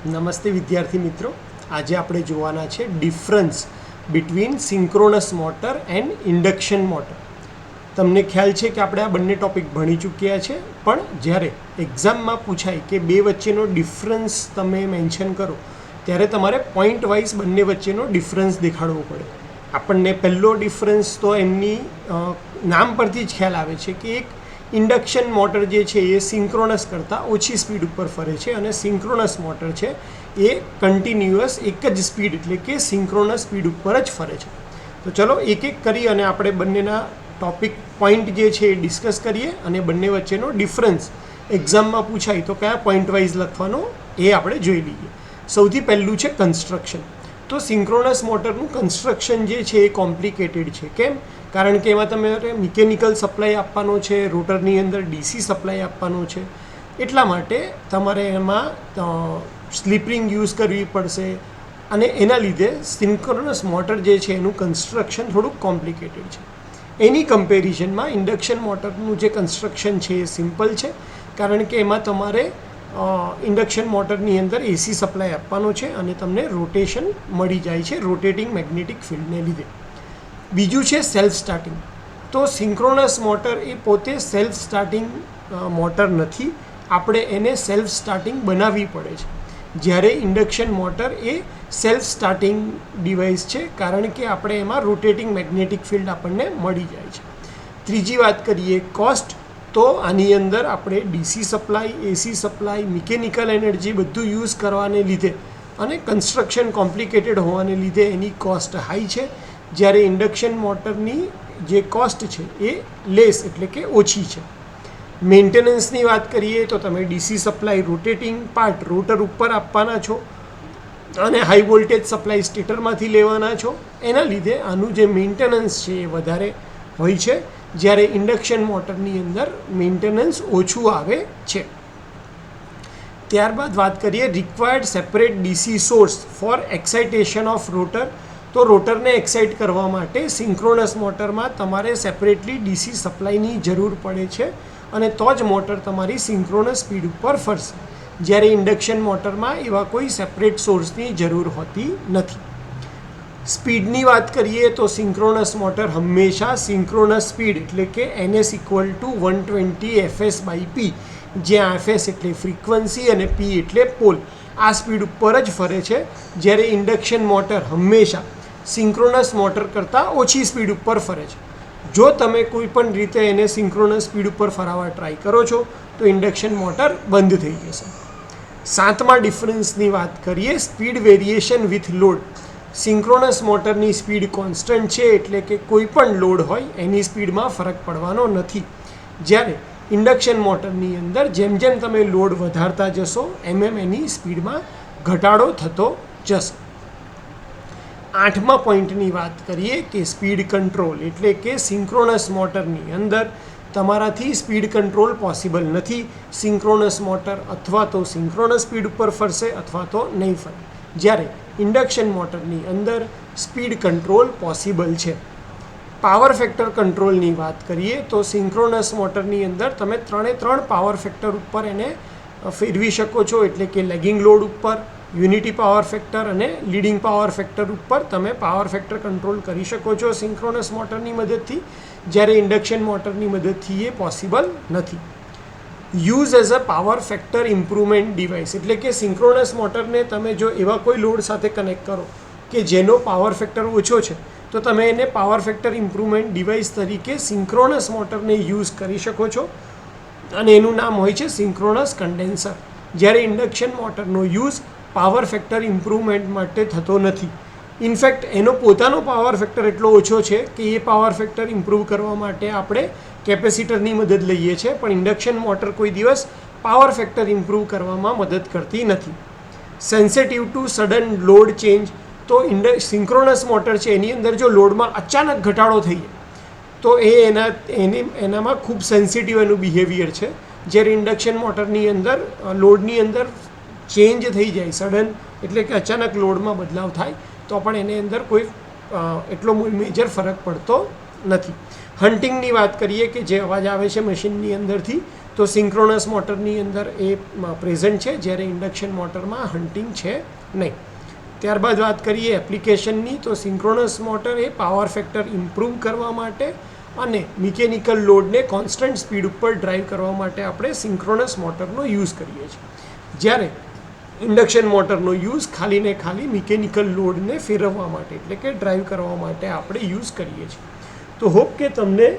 નમસ્તે વિદ્યાર્થી મિત્રો, આજે આપણે જોવાના છે difference between synchronous motor and induction motor. તમને ખ્યાલ છે કે આપણે આ બંને ટૉપિક ભણી ચૂક્યા છે, પણ જ્યારે એક્ઝામમાં પૂછાય કે બે વચ્ચેનો ડિફરન્સ તમે મેન્શન કરો ત્યારે તમારે પોઈન્ટ વાઇઝ બંને વચ્ચેનો ડિફરન્સ દેખાડવો પડે. આપણને પહેલો ડિફરન્સ તો એમની નામ પરથી જ ખ્યાલ આવે છે કે એક ઇન્ડક્શન મોટર જે છે એ સિંક્રોનસ કરતાં ઓછી સ્પીડ ઉપર ફરે છે અને સિંક્રોનસ મોટર છે એ કન્ટિન્યુઅસ એક જ સ્પીડ એટલે કે સિંક્રોનસ સ્પીડ ઉપર જ ફરે છે. તો ચલો એક એક કરી અને આપણે બંનેના ટોપિક પોઈન્ટ જે છે એ ડિસ્કસ કરીએ અને બંને વચ્ચેનો ડિફરન્સ એક્ઝામમાં પૂછાય તો કયા પોઈન્ટ વાઇઝ લખવાનો એ આપણે જોઈ લઈએ. સૌથી પહેલું છે કન્સ્ટ્રક્શન. તો સિંક્રોનસ મોટરનું કન્સ્ટ્રક્શન જે છે એ કોમ્પ્લિકેટેડ છે. કેમ? કારણ કે એમાં તમારે મિકેનિકલ સપ્લાય આપવાનો છે, રોટરની અંદર ડીસી સપ્લાય આપવાનો છે, એટલા માટે તમારે એમાં સ્લીપ રિંગ યુઝ કરવી પડશે અને એના લીધે સિંક્રોનસ મોટર જે છે એનું કન્સ્ટ્રક્શન થોડુંક કોમ્પ્લિકેટેડ છે. એની કમ્પેરિઝનમાં ઇન્ડક્શન મોટરનું જે કન્સ્ટ્રક્શન છે એ સિમ્પલ છે, કારણ કે એમાં તમારે ઇન્ડક્શન મોટરની અંદર એસી સપ્લાય આપવાનો છે અને તમને રોટેશન મળી જાય છે રોટેટિંગ મેગ્નેટિક ફિલ્ડને લીધે. બીજું છે સેલ્ફ સ્ટાર્ટિંગ. તો સિંક્રોનસ મોટર એ પોતે સેલ્ફ સ્ટાર્ટિંગ મોટર નથી, આપણે એને સેલ્ફ સ્ટાર્ટિંગ બનાવવી પડે છે. જ્યારે ઇન્ડક્શન મોટર એ સેલ્ફ સ્ટાર્ટિંગ ડિવાઇસ છે, કારણ કે આપણે એમાં રોટેટિંગ મેગ્નેટિક ફિલ્ડ આપણને મળી જાય છે. ત્રીજી વાત કરીએ કોસ્ટ. તો આની અંદર આપણે DC supply, AC supply, mechanical energy બધું યુઝ કરવાને લીધે અને કન્સ્ટ્રક્શન કોમ્પ્લિકેટેડ હોવાને લીધે એની કોસ્ટ હાઈ છે. જ્યારે ઇન્ડક્શન મોટરની જે કોસ્ટ છે એ લેસ એટલે કે ઓછી છે. મેન્ટેનન્સની વાત કરીએ તો તમે DC supply rotating part rotor ઉપર આપવાના છો અને હાઈ વોલ્ટેજ સપ્લાય સ્ટેટરમાંથી લેવાના છો. એના લીધે આનું જે મેન્ટેનન્સ છે એ વધારે હોય છે, જ્યારે ઇન્ડક્શન મોટરની અંદર મેન્ટેનન્સ ઓછું આવે છે. ત્યારબાદ વાત કરીએ required separate DC source for excitation of rotor. તો રોટરને એક્સાઇટ કરવા માટે સિંક્રોનસ મોટરમાં તમારે સેપરેટલી ડીસી સપ્લાયની જરૂર પડે છે અને તો જ મોટર તમારી સિંક્રોનસ સ્પીડ ઉપર ફરશે. જ્યારે ઇન્ડક્શન મોટરમાં એવા કોઈ સેપરેટ સોર્સની જરૂર હોતી નથી. સ્પીડની વાત કરીએ તો સિંક્રોનસ મોટર હંમેશા સિંક્રોનસ સ્પીડ એટલે કે NS = 120 fs/p, જ્યાં fs એટલે ફ્રીક્વન્સી અને p એટલે પોલ, આ સ્પીડ ઉપર જ ફરે છે. જ્યારે ઇન્ડક્શન મોટર હંમેશા સિંક્રોનસ મોટર કરતાં ઓછી સ્પીડ ઉપર ફરે છે. જો તમે કોઈ પણ રીતે એને સિંક્રોનસ સ્પીડ ઉપર ફરાવવા ટ્રાય કરો છો તો ઇન્ડક્શન મોટર બંધ થઈ જશે. સાતમા ડિફરન્સની વાત કરીએ speed variation with load. Synchronous મોટરની સ્પીડ કોન્સ્ટન્ટ છે એટલે કે કોઈ પણ લોડ હોય એની સ્પીડમાં ફરક પડવાનો નથી. જ્યારે ઇન્ડક્શન મોટરની અંદર જેમ જેમ તમે લોડ વધારતા જશો એમ એની સ્પીડમાં ઘટાડો થતો જશે. આઠમા પોઈન્ટની વાત કરીએ કે સ્પીડ કંટ્રોલ એટલે કે સિંક્રોનસ મોટરની અંદર તમારાથી સ્પીડ કંટ્રોલ પોસિબલ નથી. સિંક્રોનસ મોટર અથવા તો સિંક્રોનસ સ્પીડ ઉપર ફરશે અથવા તો નહીં ફરે, જ્યારે ઇન્ડક્શન મોટરની અંદર સ્પીડ કંટ્રોલ પોસિબલ છે. પાવર ફેક્ટર કંટ્રોલની વાત કરીએ તો સિંક્રોનસ મોટરની અંદર તમે 3 પાવર ફેક્ટર ઉપર એને ફેરવી શકો છો, એટલે કે લેગિંગ લોડ ઉપર, યુનિટી પાવર ફેક્ટર અને લીડિંગ પાવર ફેક્ટર ઉપર તમે પાવર ફેક્ટર કંટ્રોલ કરી શકો છો સિંક્રોનસ મોટરની મદદથી, જ્યારે ઇન્ડક્શન મોટરની મદદથી એ પોસિબલ નથી. Use as a power factor improvement device એટલે કે સિંક્રોનસ મોટરને તમે જો એવા કોઈ લોડ સાથે કનેક્ટ કરો કે જેનો પાવર ફેક્ટર ઓછો છે તો તમે એને પાવર ફેક્ટર ઇમ્પ્રુવમેન્ટ ડિવાઇસ તરીકે સિંક્રોનસ મોટરને યુઝ કરી શકો છો અને એનું નામ હોય છે સિંક્રોનસ કન્ડેન્સર. જ્યારે ઇન્ડક્શન મોટરનો યુઝ પાવર ફેક્ટર ઇમ્પ્રુવમેન્ટ માટે થતો નથી. ઇનફેક્ટ એનો પોતાનો પાવર ફેક્ટર એટલો ઓછો છે કે એ પાવર ફેક્ટર ઇમ્પ્રૂવ કરવા માટે આપણે કેપેસિટરની મદદ લઈએ છીએ, પણ ઇન્ડક્શન મોટર કોઈ દિવસ પાવર ફેક્ટર ઇમ્પ્રૂવ કરવામાં મદદ કરતી નથી. Sensitive to sudden load change. તો સિંક્રોનસ મોટર છે એની અંદર જો લોડમાં અચાનક ઘટાડો થઈ જાય તો એનામાં ખૂબ સેન્સિટિવ એનું બિહેવિયર છે. જ્યારે ઇન્ડક્શન મોટરની અંદર લોડની અંદર ચેન્જ થઈ જાય સડન એટલે કે અચાનક લોડમાં બદલાવ થાય તો પણ એની અંદર કોઈ એટલો મેજર ફરક પડતો નથી. હન્ટિંગની વાત કરીએ કે જે અવાજ આવે છે મશીનની અંદરથી, તો સિંક્રોનસ મોટરની અંદર એ પ્રેઝન્ટ છે, જ્યારે ઇન્ડક્શન મોટરમાં હન્ટિંગ છે નહીં. ત્યારબાદ વાત કરીએ એપ્લિકેશનની, તો સિંક્રોનસ મોટર એ પાવર ફેક્ટર ઇમ્પ્રૂવ કરવા માટે અને મિકેનિકલ લોડને કોન્સ્ટન્ટ સ્પીડ ઉપર ડ્રાઈવ કરવા માટે આપણે સિંક્રોનસ મોટરનો યુઝ કરીએ છીએ, જ્યારે ઇન્ડક્શન મોટરનો યુઝ ખાલી ને ખાલી મિકેનિકલ લોડને ફેરવવા માટે એટલે કે ડ્રાઈવ કરવા માટે આપણે યુઝ કરીએ છીએ. તો હોપ કે તમને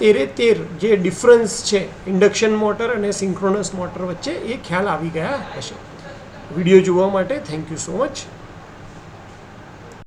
13 જે ડિફરન્સ છે ઇન્ડક્શન મોટર અને સિંક્રોનસ મોટર વચ્ચે એ ખ્યાલ આવી ગયા હશે. વિડીયો જોવા માટે થેન્ક યુ સો મચ.